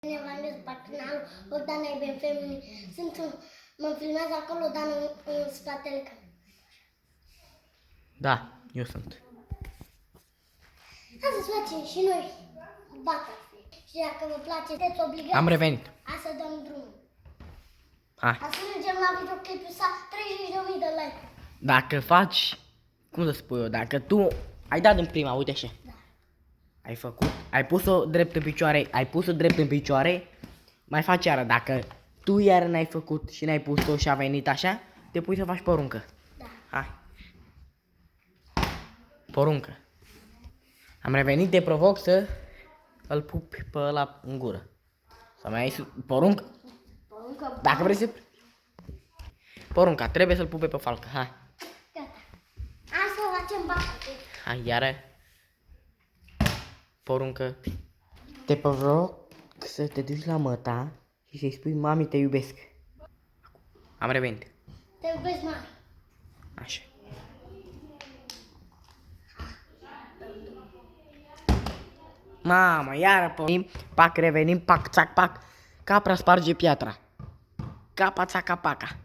Evangelist patronalul Bogdan Iben Feminin. Mă filmează acolo, dar în spatele camerei. Da, eu sunt. Hai să facem și noi Battlefield. Și dacă vă place, sunteți obligați. Am revenit. Hai să dăm drumul. Hai. Hai să mergem la videoclipul ăsta 30.000 de like. Dacă faci, cum să spun eu, dacă tu ai dat în prima, uite așa. Da. Ai făcut, ai pus-o drept în picioare, mai faci iară. Dacă tu iară n-ai făcut și n-ai pus-o și a venit așa, te pui să faci poruncă. Da. Hai. Poruncă. Am revenit, te provoc să îl pupi pe ăla în gură. Să mai ai poruncă. Poruncă. Dacă vrei să... Porunca, trebuie să-l pupe pe falcă. Hai. Gata. Hai să facem Battlefield. Hai, iară. Poruncă. Te provoc să te duci la măta și să-i spui mami te iubesc. Am revenit. Te iubesc, mami. Așa. Mamă, iară pornim, pac, revenim, pac, țac, pac. Capra sparge piatra. Capa, țaca, paca.